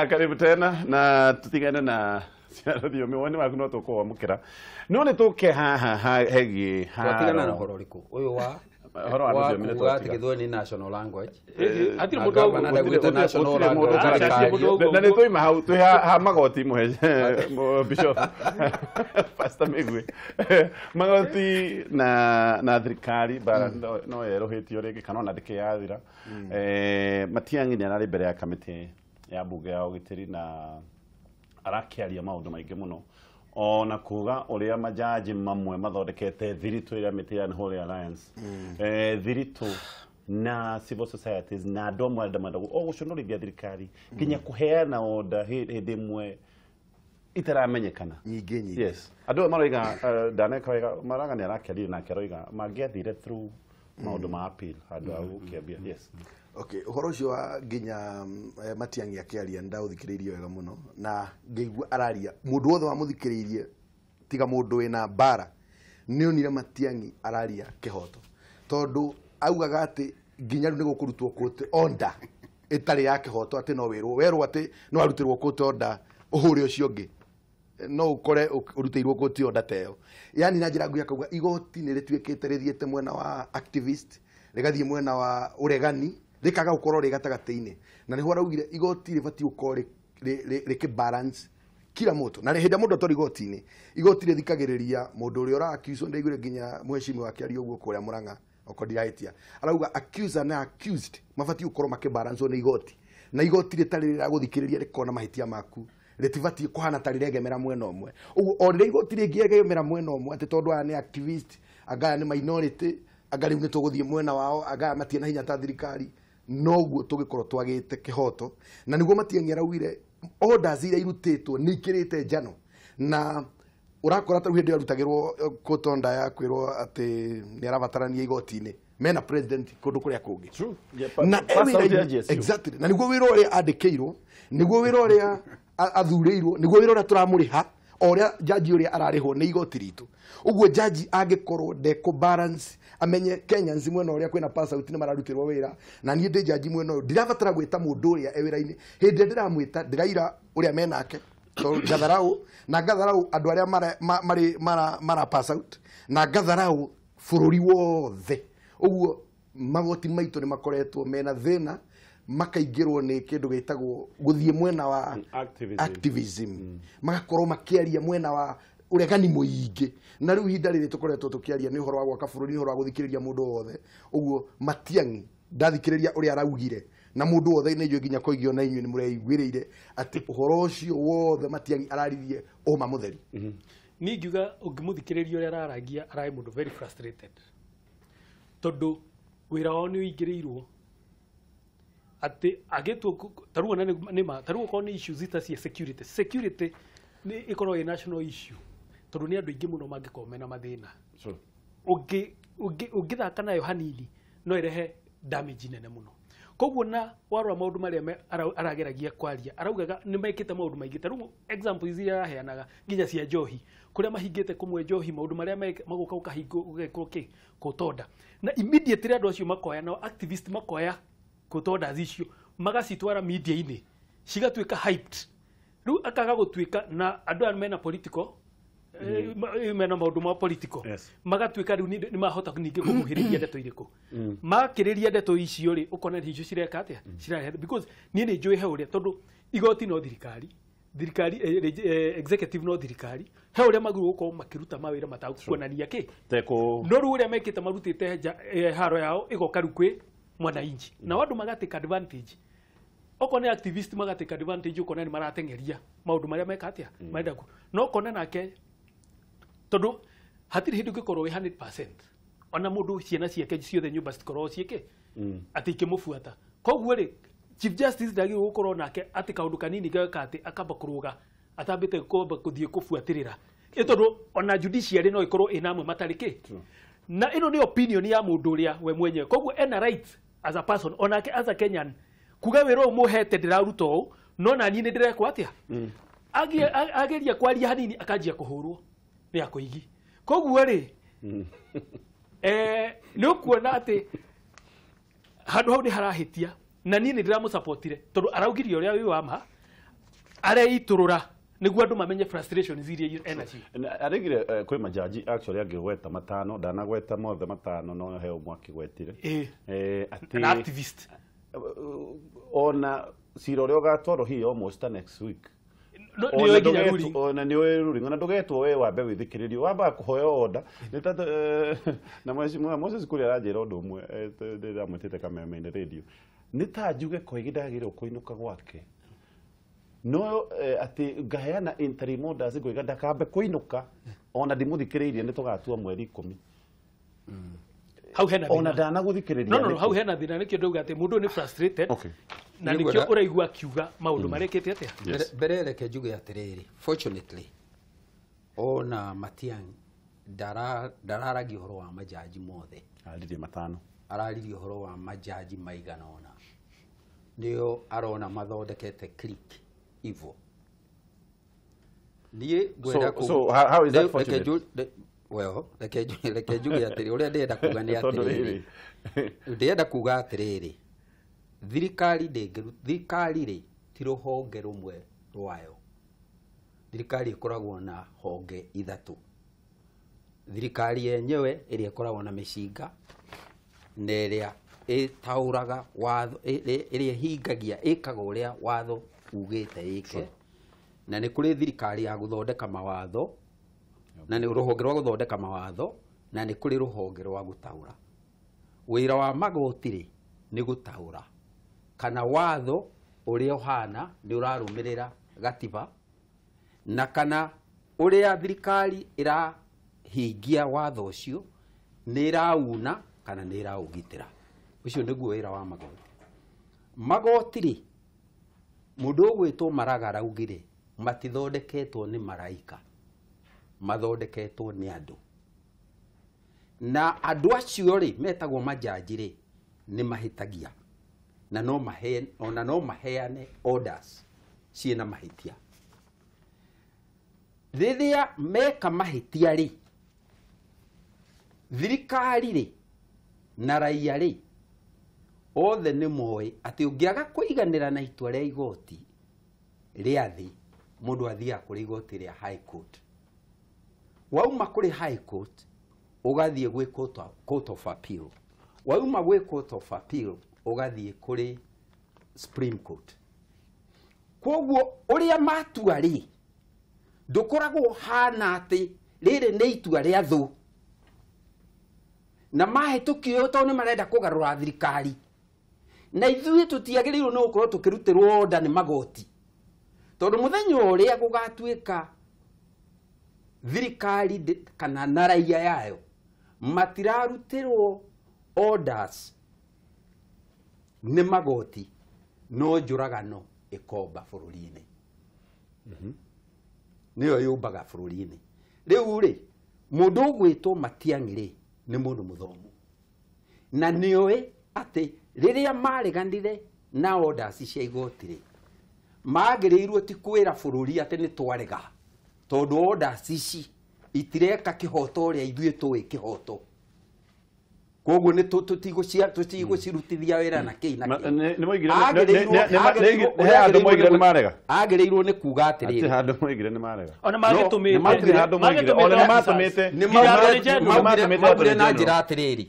Karibu tena na tutigane na ciaro thio miwoni waku no tuko mukira no ne tuke haha hegi tutigana na horo riku uyu wa horo wa thio minute tutigithwe ni national language atiri mudo na national language na ne toi mahau toi ha magoti muhe bishop pastor Migwi magoti na thirikari bara no yerohetio rege kana na ndike yathira Matiang'i ni arari mbere ya kamiti ya bunge ya ugitiri na arakiaria maundu maingi muno ona kuga uria majaji mamwe mathondekete thiritu ira mitian Holy Alliance thiritu na civil societies na andu amwe ndamanda guconoringia thirikari nginya kuheana order hindi imwe itaramenyekana nyingi yes andu maroiga ndaneka wega maraga ni arakiaria na keroiga mangiathire through maundu ma appeal andu au kiambia yes. Okay, uhoro ucio wa nginya Matiang'i akiaria ndaũthikĩrĩirie wega muno na ngĩigua araria mũndũ wothe wa mũthikĩrĩirie tiga mũndũ wĩna bara nĩonire Matiang'i araria kĩhoto tondũ augaga atĩ nginya rĩu nĩ gũkũrutwo court order ĩtarĩ ya kĩhoto atĩ no werwo atĩ no arutĩrwo court order ũhũre ũcio ũngĩ no ukore urutĩirwo court order teo yani na njĩra nguhĩ akauga igoti nĩ rĩtuĩkĩte rĩthiĩte mwena wa activist rĩgathiĩ mwena wa ũregani rikaga gukorwo ri gatagateini na niho araugire igoti ribati ukorwo ri balance kila moto na hĩndĩ mũndũ atori igoti-inĩ igoti rĩthikagĩrĩria mũndũ ũrĩa ũrakiuso ndaigure nginya mheshimiwa wake ari ũguo kũrĩa Mũrang'a okondiraitia arauga accuser na accused mabati ukorwo makibalance nĩ igoti na igoti rĩtarĩ rĩragũthikĩrĩria rĩkona mahĩtia maku rĩtibati kuhana tarĩ rĩgemera mwena ũmwe ũguo o rĩrĩa igoti rĩngĩgemera mwena ũmwe atĩ tondũ aya nĩ activist agaya nĩ minority agari nĩ tũgũthiĩ mwena wao agaya matiena hinya ta thirikari noguo tugikorwo twagite kihoto na niguo Matiang'i araugire orders iria irutitwo ni ikirite njano na urakora ta hindi arutagirwo kotonda ya kwirwo ati ni arabatarania igoti-ini mena president kundu kuria kungi na exactly na niguo wira uria andikirwo niguo wira uria athurirwo niguo wira uria turamuriha oria jaji uria ararihwo ni igoti ritu uguo jaji angikorwo ndeko balance amenye Kenyans mwena uria kwina pass out ni mararutirwo wira na nie ndi jaji mwena ndirabatara gwita mundu uria ewira-ini hindi ndiramwita ndiraira uria menake to gatharau na gatharau andu aria mara pass out na gatharau bururi wothe uguo magoti maitu ni makoretwo mena thina makaingirwo ni kindu gitagwo guthie mwena wa activism magakorwo makiaria mwena wa uregani muingi na riu hinda riri tukoretwo tukiaria ni uhoro wa gwaka bururi ni uhoro wa guthikiriria mundu wothe uguo Matiang'i ndathikiriria uria araugire na mundu wothe ni nyo nginya koigio na inyu ni mureiguirire ati uhoro ucio wothe Matiang'i araririe uma mutheri ni ngiuga ungimuthikiriria uria ararangia arai mundu very frustrated tondu wira wao ni uingiriirwo ati agetu taruo na ni ma taruo ko ni issues ita cia security ni ikorwo ĩ national issue tondu ni andu ingi muno mangikomena mathina ungithaka nayo hanini no irehe damage nene muno koguo na warwa maundu maria arageragia kwaria araugaga ni maikite maundu maingi taruo examples iria araheanaga nginya cia njohi kuria mahingite kumwe njohi maundu maria maguka ukahingo ugekwo kotonda na immediately andu acio makoya na activist makoya kotonda zicio magacitwara media-ini cigatuika hyped riu akaga gutuika na andu aya mena political mena maundu ma political magatuika riu ni mahota ninge kumuhiriria ndeto iriko makiriria ndeto icio ri ukona hicio cireka atia cirahe because ni njui he uria tondu igoti no thirikari executive no thirikari he uria maguru guko makiruta mawira matakuonania ki teko no ru uria mekite marutite haro yao igoka ru kwi mwananchi na wandu magateka advantage okone activist magateka advantage ukona ni maratengeria maundu maria mekatia maenda ku no kone nake tondu hatiri hindu gikorwo 100% ona mundu ciana ciake ciothe nyumba cikorwo cieke ati ikimufuata koguo ri chief justice ndagi gukorwo nake ati kaundu kanini gaka ati akamba kuruga atambite komba kuthie kufuatirira tondu ona judiciary no ikorwo inamwe matariki na ino ni opinion ya mundu uria we mwenyewe koguo ena right as a person onake as a Kenyan kuga wiro umuhete ndiraruto no na ni ndirekwa atia ageria kwaria hanini akajia kuhurwo ni akoigi koguo ri ni ukuona ati handu hau ni harahitia na niĩ nĩ ndĩramũsupportire tondũ araugirie ũrĩa wĩ wa ma areiturũra nĩguo andũ mamenye frustrations iria enacio. Arigire kwĩ majaji actually angĩgweta matano ndanagweta mothe matano no heo mwaki gwetire an activist ona cira ũrĩa ũgatwarwo hiyo almost next week. Ona nĩ ruling ona ndũgetwo we wambe wĩthikĩrĩrio wamba kũhoya order nĩ ta na Moses kũrĩa aranjĩra ũndũ ũmwe ndĩramwĩtĩte Kameme-inĩ radio nĩ ta njuge kwa ihinda agĩrĩirwo kũinũka gwake no ati ngaheana interim orders ngũiga ndakambe kũinũka ona ndimũthikĩrĩirie nĩ tũgatua mweri 10 hau hena ona ndanagũthikĩrĩria no hau hena thina nĩkĩo ndauga atĩ mũndũ nĩ frustrated na nĩkĩo ũraigua akiuga maũndũ marekete atĩa mbere reke njuge atĩrĩrĩ fortunately ona Matiang'i ndararagia ũhoro wa majaji mothe araririe matano araririe ũhoro wa majaji maigana ona nĩo arona mathondekete click evil niĩ ngwenda so how is that fortunate well reke njuge atĩrĩ ũrĩa ndĩrenda kuga nĩ atĩrĩrĩ ndĩrenda kuga atĩrĩrĩ thirikari rĩ ti rũhonge rũmwe rwayo thirikari ĩkoragwo na honge ithatũ thirikari yenyewe ĩrĩa ĩkoragwo na mĩcinga na ĩrĩa ĩtaũraga watho ĩrĩa hingagia ĩkaga ũrĩa watho ugĩte ĩke na nĩ kũrĩ thirikari ya gũthondeka mawatho na nĩ rũhonge rwa gũthondeka mawatho na nĩ kũrĩ rũhonge rwa gũtaũra wĩra wa magoti rĩ nĩ gũtaũra kana watho ũrĩa ũhana nĩ ũrarũmĩrĩra gatiba na kana ũrĩa thirikari ĩrahingia watho ũcio nĩ ĩrauna kana nĩ ĩraũgitĩra ũcio nĩguo wĩra wa magoti rĩ mũndũ ũgwĩtwo Maraga araugire matithondeketwo nĩ maraika mathondeketwo nĩ andũ na andũ acio rĩ metagwo majaji rĩ nĩ mahĩtagia na no maheane orders ciĩna mahĩtia rĩrĩa meka mahĩtia rĩ thirikari rĩ na raia rĩ othe nĩ moĩ atĩ ũngĩaga kũiganĩra na itua rĩa igoti rĩa thĩ mũndũ athiaga kũrĩ igoti rĩa high court wauma kũrĩ high court ũgathiĩ gwĩ court of appeal wauma gwĩ court of appeal ũgathiĩ kũrĩ supreme court koguo ũrĩa matua rĩ ndũkoragwo hana atĩ rĩrĩ nĩ itua rĩa thũ na mahĩtũkio tondũ nĩ marenda kũgarũra thirikari na ithuĩ tũtiagĩrĩirwo nĩ gũkorwo tũkĩrutĩrwo order nĩ magoti tondũ mũthenya ũrĩa gũgatuĩka thirikari kana na raia yayo matirarutĩrwo orders nĩ magoti no njũragano ĩkomba bũrũri-inĩ nĩyo yũmbaga bũrũri-inĩ rĩu rĩ mũndũ ũgwĩtwo Matiang'i rĩ nĩ mũndũ mũthomu na nĩoĩ atĩ rĩrĩa mareganire na orders cia igoti rĩ magĩrĩirwo ti kwĩra bũrũri atĩ nĩ twarega tondũ orders ici itireka kĩhoto ũrĩa ithuĩ tũĩ kĩhoto koguo nĩ tũtigũcirutithia wĩra na kĩi na agĩrĩirwo nĩ kuga atĩrĩrĩ ona magĩtũmĩte maugire na njĩra atĩrĩrĩ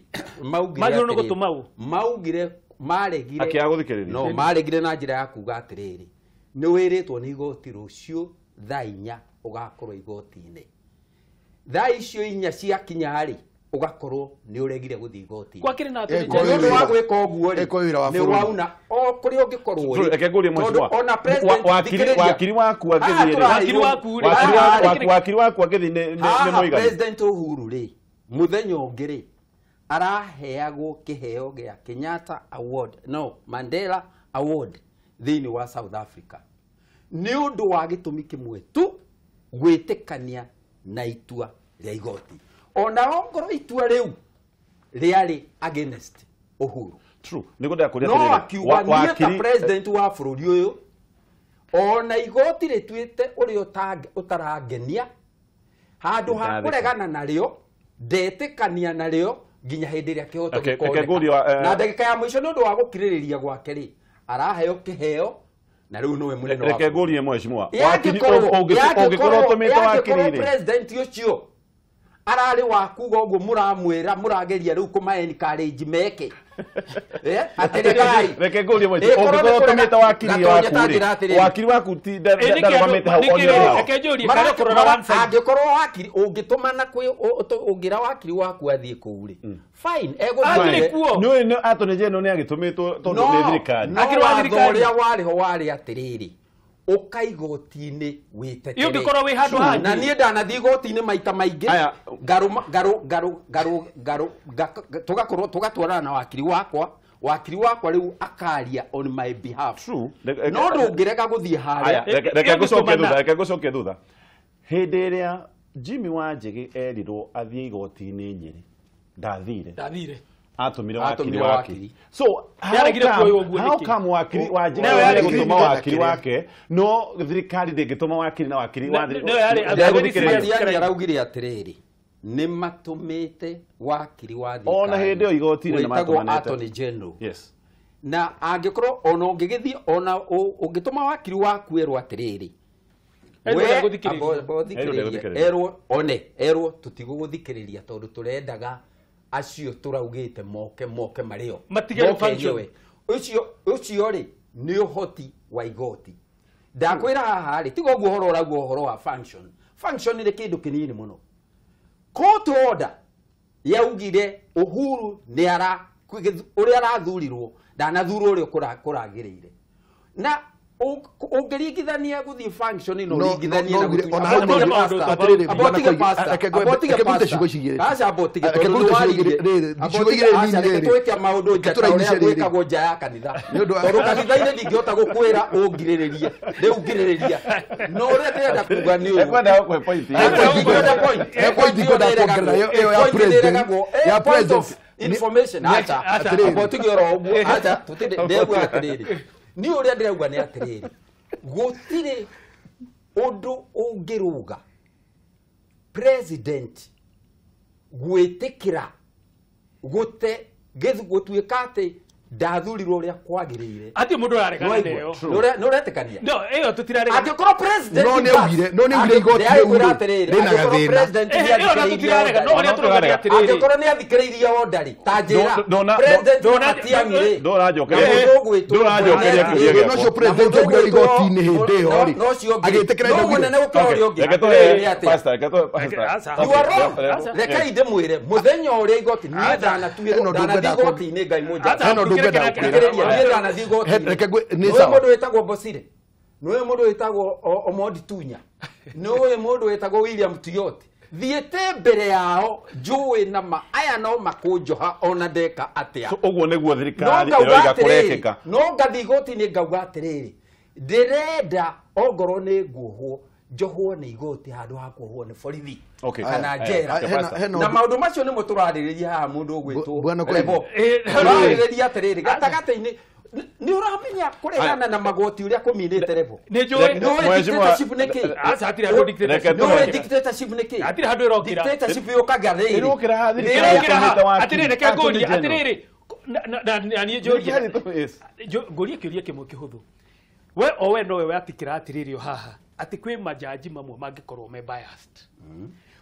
maugire maregire na njĩra ya kuga atĩrĩrĩ nĩ wĩrĩtwo nĩ igoti rũciũ thaa 4 ũgakorwo igoti-inĩ thaa icio 4 ciakinya rĩ ugakorwo ni uregire guthi igoti kwakire na atĩ nĩ wa gwĩka ũguo rĩ nĩ wauna o kũrĩa ũngĩkorwo rĩ reke ngũrie mheshimiwa ona president wakiri waku agĩthie wakiri waku agĩthie nĩ mũigana president Uhuru rĩ mũthenya ũngĩ rĩ araheagwo kĩheo gĩa Kenyatta Award no Mandela Award thĩinĩ wa South Africa nĩ ũndũ wa gĩtũmi kĩmwe tu gwĩtĩkania na itua rĩa igoti ona ongoro itua rĩu rĩarĩ against Uhuru true nĩgũnda kũria no akiuga president wa bũrũri ũyũ ona igoti rĩtuĩte ũrĩa ũtarangenia handũ ha kũregana narĩo ndetĩkania narĩo nginya hĩndĩ ĩrĩa kĩhoto gĩkooneka na ndagĩka ya mũico nĩ ũndũ wa gũkirĩrĩria gwake rĩ araheo kiheo na riu niwe munene wa reke ngurie mheshimiwa ungikorwo tumite wakiri president ucio arari waku goguo muramwira murageria riu kuma encourage meke reke ngurie mheshimiwa ungikorwo tumite wakiri waku ti ndarumite hau reke njurie kana kurora wansa angikorwo wakiri ungitumana kwi ungira wakiri waku athie kuu ri fine eguthiĩ no atone jeno ni agitumitwo tondu ni thirikari akiri wa thirikari uria wariho wari atiriri ukaigoti-inĩ wĩtetere ũngĩkorwo wĩ handũ hangĩ na niĩ ndanathiĩ igoti-inĩ maita maingĩ tugatwarana na wakiri wakwa rĩu akaria on my behalf no ndũngĩrega gũthiĩ harĩa reke ngũcokie thutha hĩndĩ ĩrĩa Jimmy Wanjigi erirwo athiĩ igoti-inĩ Nyeri ndathire atumire wakiri so how come wakiri Wanjigi gutuma wakiri wake no thirikari ndĩngĩtuma wakiri na wakiri thirikari araugire atiriri nĩ matumĩte wakiri wa thirikari ona hĩndĩ ĩyo igoti-inĩ nĩ matumanĩte attorney general na angĩkorwo ona ũngĩgĩthiĩ ona ũngĩtuma wakiri waku erwo atiriri erwo tutigũgũthikĩrĩria tondũ tũrendaga acio turaugite moke mario ucio ri ni uhoti wa igoti ndakwira haha ri tigo guo horo uragwo horo wa function ni kindu kinini muno court order yaugire Uhuru ni uri arathurirwo ndanathurwo uri kuragirire na ungiringithania guthii function ino ringithania na guthii maundu njatagwo nja ya kanitha tondu kanitha-inĩ ndingĩhota gũkwĩra ũngirĩrĩrie rĩu ngirĩrĩria no ũrĩa ndĩrenda kuga nĩ ũyũ information acha abotigĩro ũguo acha ndĩgua atĩrĩrĩ ni uria ndirauga ni atiriri gutire undu ungiruga president gwitikira gute gutuika ati ndathurirwo uria kwagirire ati mundu araregana nayo no uretikania no iyo tutirarega angikoro president no ni augire igoti rina gathina president iyo tutirarega no uria turaga atiriri angikoro ni athikiririe ondari tanjira president atiangire ndũranjokeria kĩũria gĩakwa no cio president augire igoti-inĩ hĩndĩ ĩyo ri agĩtĩkĩra no munene gũkora ũrĩa ũngĩ reke ndĩmwĩre mũthenya ũrĩa igoti niĩ ndanathiĩ igoti-inĩ ngai mũnja niwe mundu wetagwo Bosire niwe mundu wetagwo Omondi Tunya niwe mundu wetagwo William Tuyoti thiete mbere yao njui na ma aya no makunjoha ona ndeka atia uguo niguo thirikari ĩroiga kũrekĩka no ngathi igoti-inĩ ngauga atiriri ndirenda ongorwo nĩ nguohwo njohwo nĩ igoti handũ ha kuohwo nĩ borithi kana njera na maundu macio nĩ mũtũrarĩrĩria haha mũndũ ũgwĩtwo Rebo tũrarĩrĩria atiriri gatagatĩ-inĩ ni uramenya kuregana na magoti uria kuminite Rebo ni njui dictatorship niki acha atiri handu dictatorship niki atiri handu irokira dictatorship yokagathe irokira ha thirikari atiri reke ngori atiriri na ni njoria ngori kiuria kimwe kihuthu we no we atikira atiriri haha ati kwi majaji mamwe mangikorwo me biased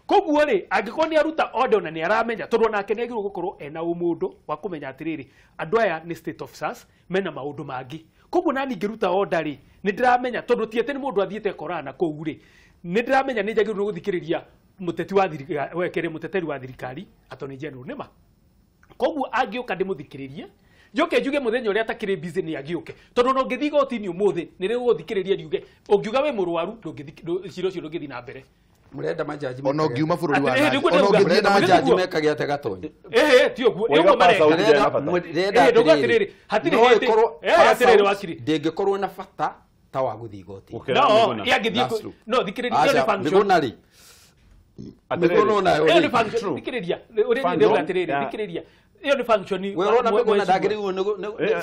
koguo ri angikorwo ni aruta order na ni aramenya tondu nake ni agirwo gukorwo ena umundu wa kumenya atiriri andu aya ni state officers mena maundu mangi koguo nani ngiruta order ri ni ndiramenya tondu tiete ni mundu athiete korana kou ri ni ndiramenya ni njagirwo guthikiriria muteti wa thirikari wekere muteteri wa thirikari attorney general nima koguo angioka ndimuthikiririe njoke njuge muthenya uria atakire busy ni agioke tondu no ngithi gotini umuthi ni riu guthikiriria riuge ungiuga we murwaru ndungithi ciro cio ndungithi na mbere murenda majaji ono ngiuma bũrũri wa ono ngithie na majaji mekage ate gatonyi ti oguo ni uguo marenda ndugatiriri hatiri hatiriri wakiri ndingikorwo na bata ta wa guthi igoti no yangithie no thikiriria ni function ni function thikiriria uria ndeuga atiriri thikiriria iyo ni function we rona Miguna ndagiriwo ni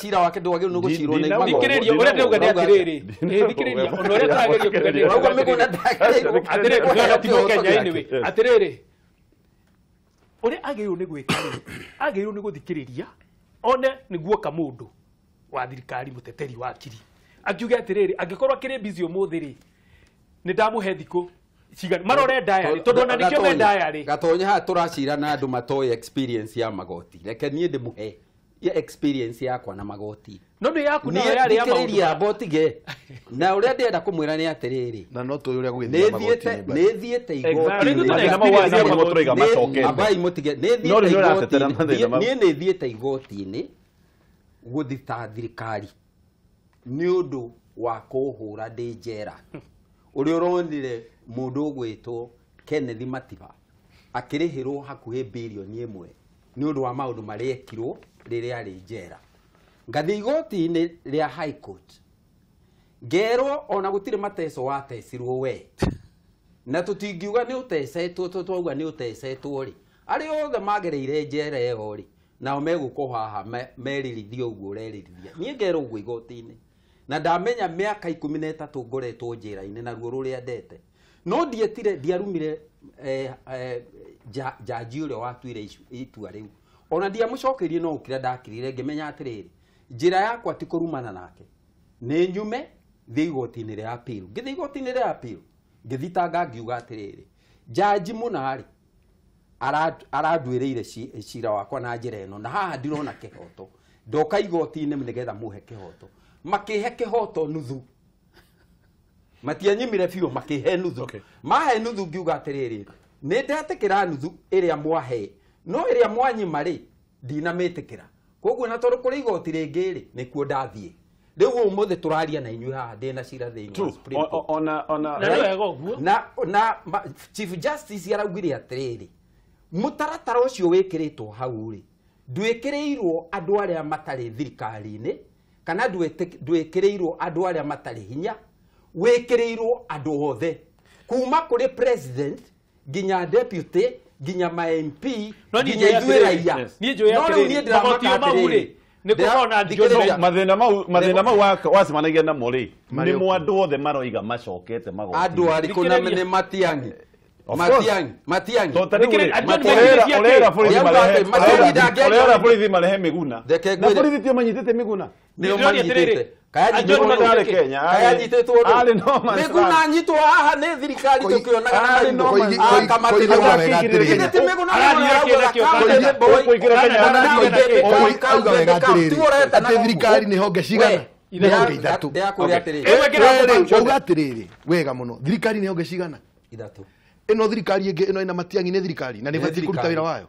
cira wake ndwagiriwo ni gucirwo ni igwa thikiriria uria ndeuga ni atiriri thikiriria ono uria turageria kugeria uguo Miguna ndagiriwo atiriri ndona tigo Kenya anyway atiriri uria agiriwo ni gwika agiriwo ni guthikiriria one niguo kamundu wa thirikari muteteri wa kiri akiuga atiriri angikorwo akiri busy umuthi ri ni ndamuhe thikũ cigana marore diary tondu na nikio me diary gatonya ha turacira na andu matoy experience ya magoti reke nie ndimuhe ya experience yakwa na magoti no ni yaku na yari ya maundu ya botige na uria ndenda kumwira ni atiriri na no tuyu uria gugithia magoti ni thiete igoti abai mutige ni thiete igoti-ini guthita thirikari ni undu wa kuhura ndi njera uria uronire mundu ugwitwo Kenneth Matiba akirihirwo hakuhi bilioni 1 ni undu wa maundu mariekirwo riria ari njera ngathi igoti-ini ria High Court ngero ona gutire mateso watesirwo we na tutingiuga ni utecetwo twauga ni utecetwo ri ari othe magereire njera eho ri nao meguko haha meririthio uguo ureririthia nie ngero uguo igoti-ini na ndamenya miaka 13 ngoretwo njera-ini na ruo ruria ndete no ndietire ndiarumire jaji uria watuire itua riu ona ndiamucokerie no ukira ndakirire ngimenya atiriri njira yakwa ti kurumana nake ni nyume thi igoti-ini ria appeal ngithi igoti-ini ria appeal ngithitanga ngiuga atiriri jaji munari aranduireire cira wakwa na njira ino na haha ndirona kihoto ndoka igoti-ini nigetha muhe kihoto makihe kihoto nuthu matianyimire biu makihe nuthu mahe nuthu ngiuga atiriri ni ndetikira nuthu iria mwahe no iria mwanyima ri ndinamitikira koguo na tondu kuri igoti ringi ri nikuo ndathie riu umuthi turaria na inyuĩ haha ndina cira thiini na Chief Justice araugire atiriri mutaratara ucio wikiritwo hau ri ndwikirirwo andu aria matari thirikari-ini kana ndwikirirwo andu aria matari hinya wikirirwo andu othe kuma kuri president ginya deputy ginya ma MP ginya ithuĩ raia no riu nie ndiramaka atiriri mathina mau wacemanagia namo ri ni mwandu othe maroiga macokete magoti andu ariku na ni Matiangi urera borithi marehe miguna na borithi tio manyitite miguna nio manyitite kaya Kenya ari no miguna nyitwo haha ni thirikari tukionaga na kamatira ati thirikari ni honge cigana ithatu uga atiriri wega muno thirikari ni honge cigana ithatu ino thirikari ingi ino ina Matiangi ni thirikari na ni batie kuruta wira wayo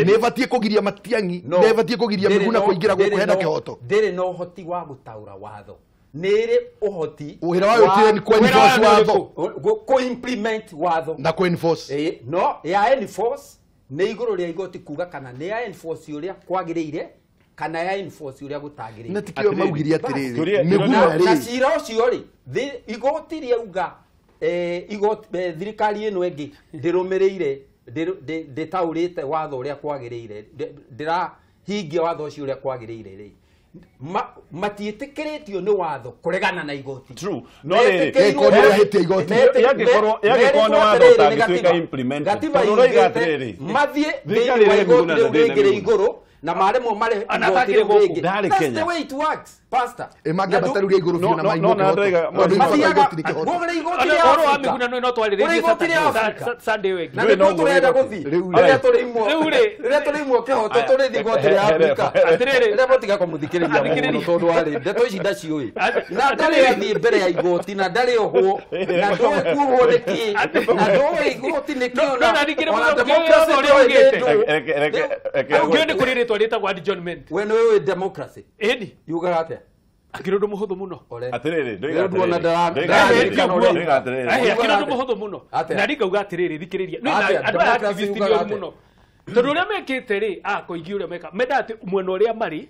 ni batie kugiria Matiangi ni batie kugiria Miguna kuingira guku henda kihoto ndiri no hoti wa gutaura watho niri uhoti wira wayo tire ni ku enforce watho ku implement watho na ku enforce no ya enforce ni iguru ria igoti kuga kana ni ya enforce uria kwagiriire kana ya enforce uria gutagiriire na tikio maugiria atiriri Miguna ri na cira ucio ri igoti ria uga igoti thirikari ino engi ndirumireire nditaurite watho uria kwagiriire ndirahingia watho ucio uria kwagiriire ri matiitikiritio ni watho kuregana na igoti true no ri igoti yagikorwo ni watho utagituika implement turoiga atiriri mathie thirikari iguru na maremo mare igoti ringi that's the way it works pastor emanga bataruga iguru biu na maingo ndaiga gogere igoti ria oro wa Miguna no twariririe Sunday week na no turenda guthi ria turi imwe kihoto turi igoti ria Afrika atiriri ria botiga kumuthikiriria muno tondu ari ndeto ici ndaciui na ndari athie mbere ya igoti na ndari ohwo na ndoi kuhwo niki na ndoi igoti niki ona democracy ugende kuriritwo ritagwo adjournment we no democracy eni yuga atia akirundu muhuthu muno atiriri akirundu muhuthu muno na rigauga atiriri thikiriria no andu activist muno tondu uria mekite ri koingi uria meka menda ati mwena uria mari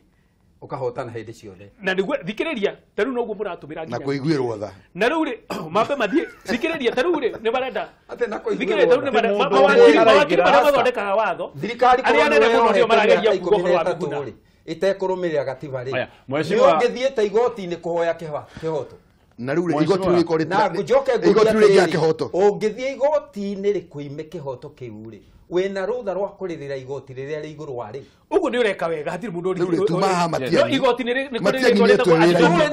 ukahotana hindi ciothe na niguo thikiriria taru no guo muratumira na kuiguirwo tha na riu ri mambe mathie thikiriria taru ri ni barenda ate na thikiriria taru ni barenda mawakiri mathondekaga watho thirikari aria nene muno ndio marageria kugohoro wa Miguna itekurumira gatiba ri mheshimiwa ngithiete igoti-ini kuhoya kihoto na riu igoti riu na njoke igoti riu ria kihoto ungithie igoti-ini ri kuime kihoto kiu ri wena rutha rwa kuririra igoti riria ri iguru wari uguo ni ureka wega hatiri mundu Rĩu tumaha Matiang'i. igoti ni Matiang'i nĩ etwo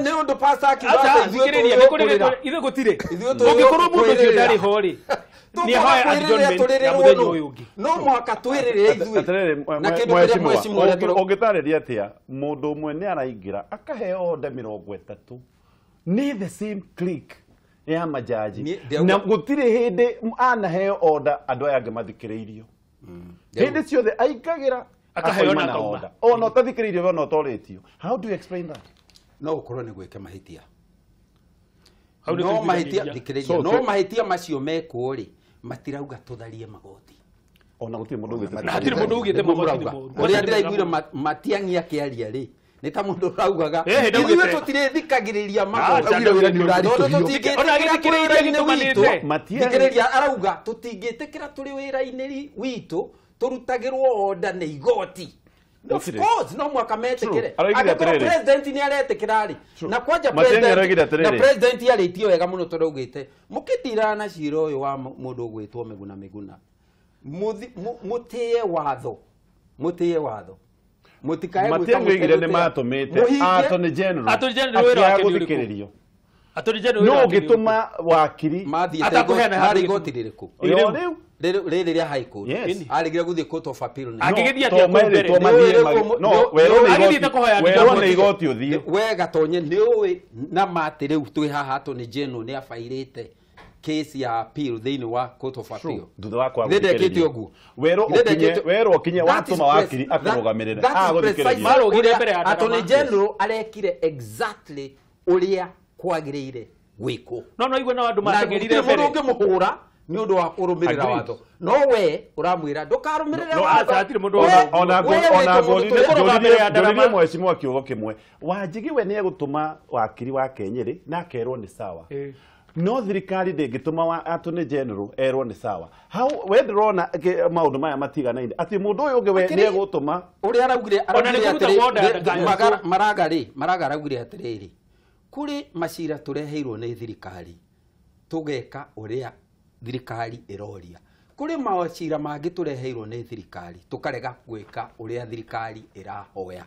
ni undu pastor acha akiuga thikiriria ni kurire ithe gutire ungikorwo mundu ucio ndari ho ri ni hoya adjournment ya muthenya uyu ungi no mwaka twirire ithuĩ na kindu kiria mwecimu ũngĩtarĩria atĩa mũndũ ũmwe nĩ araingĩra akaheo order 30 ni the same click ya majaji na gũtirĩ hĩndĩ anaheo order andũ aya angĩ mathikĩrĩirio hĩndĩ ciothe aingagĩra akaheo na order ona ũtathikĩrĩirio ona ũtoretio. How do you explain that? no ukorwo ni gwĩke mahĩtia Hau nĩ no tũiguithania. mahĩtia thikĩrĩria no mahĩtia macio mekwo rĩ matirauga tutharie magoti Ona gũtirĩ mũndũ ũgĩte na hatiri mundu ugite magoti ni moru uria ndiraiguire Matiang'i akĩaria rĩ nĩ ta mũndũ ũraugaga Eh, nĩ ithuĩ augĩte. tũtirĩthikagĩrĩria Augire wĩra nĩ ũrarĩtũhio. Ona agĩthikĩrĩria gĩtũmanĩte. thikĩrĩria arauga tũtingĩtĩkĩra tũrĩ wĩra-inĩ witũ tũrutagĩrwo oda nĩ igoti. Of Gũtirĩ. course no mwaka metĩkĩre Araugire angĩkorwo atĩrĩrĩ. president nĩ aretĩkĩra rĩ na kwanja Matiang'i araugire atĩrĩrĩ. na president arĩtio wega mũno tondũ augĩte mũkĩtira na cira ũyũ wa mũndũ ũgwĩtwo Mĩguna mũtĩye watho mũtikae Matiang'i oigire nĩ matũmĩte Attorney General Attorney General wĩra wake nĩ ũrĩkũ? gũthikĩrĩrio. aturi general No ũngĩtũma wakiri athiĩte harĩ igoti rĩrĩkũ rĩu rĩrĩ rĩa high court Yes. arĩgire gũthiĩ court of appeal nĩ Angĩgĩthiĩ to atĩa kũu maire mbere? to mathiĩ no Agĩthiĩte kũhoya werwo nĩ igoti ũthiĩ wega tonye nĩ ũĩ na matĩ rĩu twĩ haha Attorney General nĩ abairĩte case ya appeal thĩinĩ wa court of appeal thutha wa kwaga ndekĩte ũguo werwo kinye watũma wakiri akũrũgamĩrĩre agũthikĩrĩria Marũgire mbere ya Attorney Ndarama. General arekire exactly ũrĩa kwagĩrĩire gwĩkwo no igwe na andu na mategĩrire mũndũ mbere ũngĩmũhũra nĩ ũndũ wa kũrũmĩrĩra Agreed. watho no we ũramwĩra ndũkarũmĩrĩre No, watho hatirĩ mũndũ ona Tũkũrũga mbere ya Ndarama. ngoririe mwecimu kiugo kĩmwe Wanjigiwe nĩ egũtũma wakiri wa Kenyeri na akerwo nĩ sawa no thirikari ndĩngĩtũma Attorney General erwo nĩ sawa hau we ndĩrona maũndũ maya matiganaine atĩ mũndũ ũyũ ũngĩ we nĩ egũtũma ũrĩa araugire Ona nĩ kũruta order ndangĩatua. maraga araugire atĩrĩrĩ kũrĩ macira tũreheirwo nĩ thirikari tũgeka ũrĩa thirikari ĩroria kũrĩ macira mangĩ tũreheirwo nĩ thirikari tũkarega gwĩka ũrĩa thirikari ĩrahoya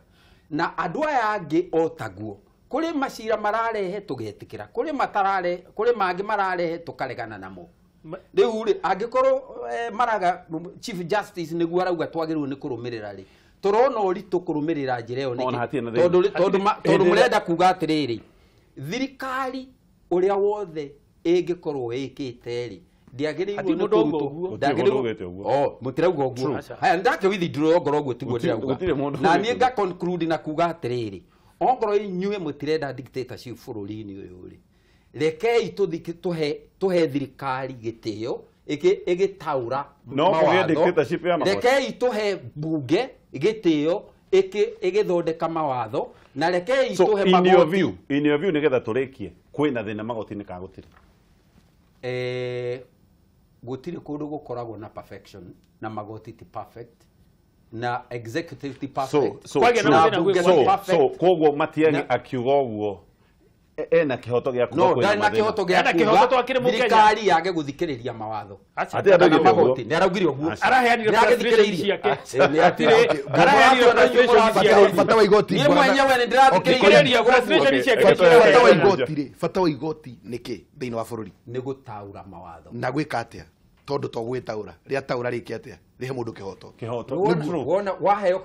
na andũ aya angĩ o taguo kũrĩ macira mararehe tũgetĩkĩra kũrĩ mangĩ mararehe tũkaregana namo rĩu rĩ angĩkorwo maraga Chief Justice nĩguo arauga twagĩrĩirwo nĩ kũrũmĩrĩra rĩ tũrona ũritũ kũrũmĩrĩra njĩra ĩyo Ona hatirĩ na nĩkĩ thĩna. tondũ mũrenda kuga atĩrĩrĩ thirikari ũrĩa wothe ĩngĩkorwo ĩkĩte rĩ ndiagĩrĩirwo Hatirĩ nĩ mũndũ auga kũrutwo ũguo. Mũndũ ũguo. mũtirauga ũguo haya ndakĩwithi ndĩrongorwo ũguo tiguo Gũtirĩ mũndũ ndĩrauga na ũguo. niĩ nga conclude na kuga atĩrĩrĩ ongorwo inyuĩ mũtirenda dictatorship bũrũri-inĩ ũyũ rĩ rekei tũhe thirikari gĩtĩo ĩgĩtaũra No kũgĩe dictatorship ya magoti. rekei tũhe mbunge gĩtĩo ĩgĩthondeka mawatho na rekei So tũhe in your magoti view nĩgetha tũrĩkie kwĩna thĩna magoti-inĩ ka gũtirĩ gũtirĩ kũndũ gũkoragwo na perfection na magoti ti perfect na executive ti perfect Kwagĩa na na thĩna bunge gwĩ ti gothiĩ. perfect. koguo Matiang'i Na- akiuga ũguo ena kĩhoto gĩa kuga no kwĩna ndari na mathĩna. kĩhoto gĩa Ena kĩhoto kuga twakĩrĩ Mũkenya. thirikari yage gũthikĩrĩria mawatho Acha. Ati andũ kana augĩte ũguo. magoti nĩ araugire ũguo araheanire frustration ciake araheanire frustration ciake bata wa igoti niĩ mwenyewe nĩ ndĩrathikĩrĩria frustration ciake bata wa Okay. igoti bata wa igoti nĩkĩ thĩinĩ wa bũrũri nĩ gũtaũra mawatho na gwĩka atĩa tondũ to gwĩtaũra rĩa taũra rĩke atĩa rĩhe mũndũ kĩhoto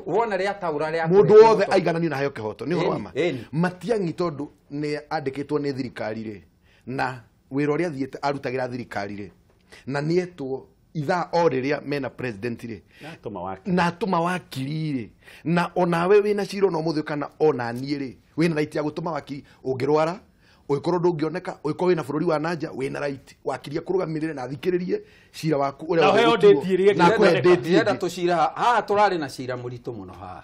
wona rĩa taũra rĩa mũndũ wothe aigananio na heo kĩhoto nĩ ũhoro wa ma Ĩni. Matiang'i tondũ nĩ andĩkĩtwo nĩ thirikari rĩ na wĩra ũrĩa athiĩte arutagĩra thirikari rĩ na nĩetwo ithaa o rĩrĩa mena president rĩ Natũma wakiri. na atũma wakiri rĩ na onawe wĩna cira ona ũmũthĩ kana ona niĩ rĩ wĩna right ya gũtũma wakiri ũngĩrwara ũgĩkorwo ndũngĩoneka ũgĩkorwo wĩna bũrũri wa nanja wĩna right wakiri akũrũgamĩrĩre na athikĩrĩrie cira waku ũrĩa Na ũheo ũgũtuo. date ĩrĩa na akũhe ĩngĩoneka. date ndĩrenda ĩngĩ. tũcira haha tũrarĩ na cira mũritũ mũno haha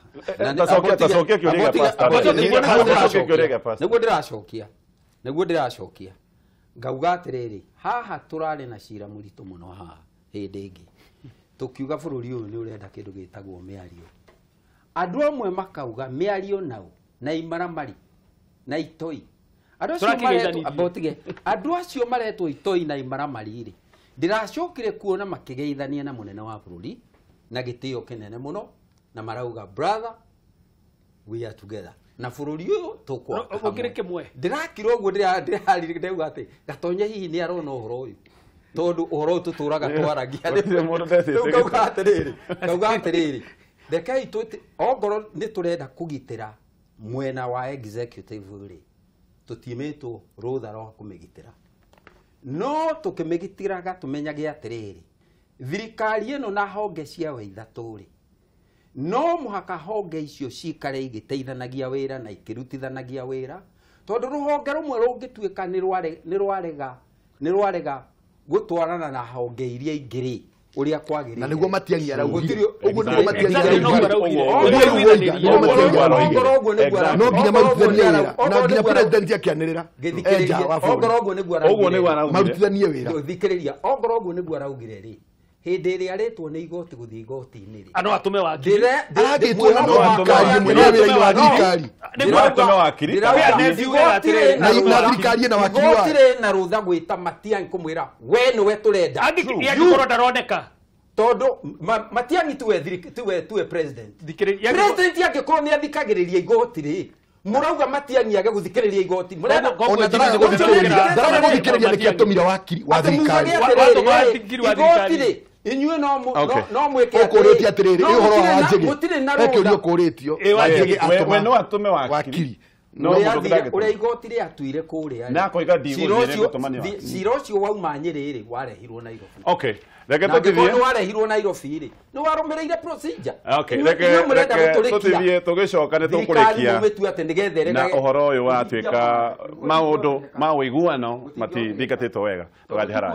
tacokia kĩũria gĩa pastor. Tacokia kĩũria gĩa pastor. nĩguo ndĩracokia ngauga atĩrĩrĩ haha tũrarĩ na cira mũritũ mũno haha hĩndĩ ĩngĩ tũkiuga bũrũri ũyũ nĩ ũrenda kĩndũ gĩtagwo mĩario andũ amwe makauga mĩario nau na imaramari na itoi andũ acio maretwo itoi na imaramari rĩ ndiracokire kuona makigeithania na munene wa bũrũri na gĩtĩo kĩnene mũno na marauga brother we are together na bũrũri ũyũ tũkwaka Ũkĩrĩ kĩmwe. ndirakira ũguo ndĩraharire ndauga atĩ gatonye hihi nĩ arona ũhoro ũyũ tondũ ũhoro ũyũ tũtũraga twaragia ngauga atĩrĩrĩ rekei ongorwo nĩ tũrenda kũgitĩra mwena wa executive rĩ tũtiĩmĩtwo rũtha rwa kũmĩgitĩra no tũkĩmĩgitĩraga tũmenyage atĩrĩrĩ thirikari ĩno na honge ciayo ithatũ rĩ no mũhaka honge icio cikare igĩteithanagia wĩra na ikĩrutithanagia wĩra tondũ rũhonge rũmwe rũngĩtuĩka nĩ rwarega gũtwarana na honge iria ingĩ rĩ ũrĩa kwagĩrĩire na nĩguo Matiang'i araugire ũguo nĩguo Matiang'i no nginya marutithanie wĩra na nginya president akĩanĩrĩra ongorwo ũguo nĩguo araugire marutithanie wĩra thikĩrĩria ongorwo ũguo nĩguo araugire rĩ hĩndĩ ĩrĩa arĩtwo nĩ igoti gũthiĩ igoti-inĩ rĩ ano atume wakiri agĩtwo no thirikari mwene wĩra-inĩ wa thirikari atume wakiri na thirikari ĩna wakiri wayo igoti na rũtha gwĩta Matiang'i kũmwĩra we nĩwe tũrenda angĩkorwo ndaroneka tondũ Matiang'i tuwe president president angĩkorwo nĩ athikagĩrĩria igoti rĩ mũrauga Matiang'i age gũthikĩrĩria igoti ona ndaraga gũthikĩrĩria nĩkĩ atũmire wakiri wa thirikari igoti rĩ inyuĩ no mwĩke ũkũrĩtie atĩrĩrĩ ũhoro wa Njĩgĩ ekĩũria ũkũrĩtio we no atume wakiri ũrĩa igoti rĩ atuire kũrĩa nakoiga ndigũthire cira ũcio wauma Nyĩrĩ rĩ warehirwo Nairobi okay reke tũtithie nĩ warehirwo Nairobi rĩ nĩ warũmĩrĩire procedure okay reke tũtithie tũgĩcoka nĩ tũkũrĩkia na ũhoro ũyũ watuĩka maũndũ ma ũiguano matithingatĩtwo wega tũgathiĩ haraya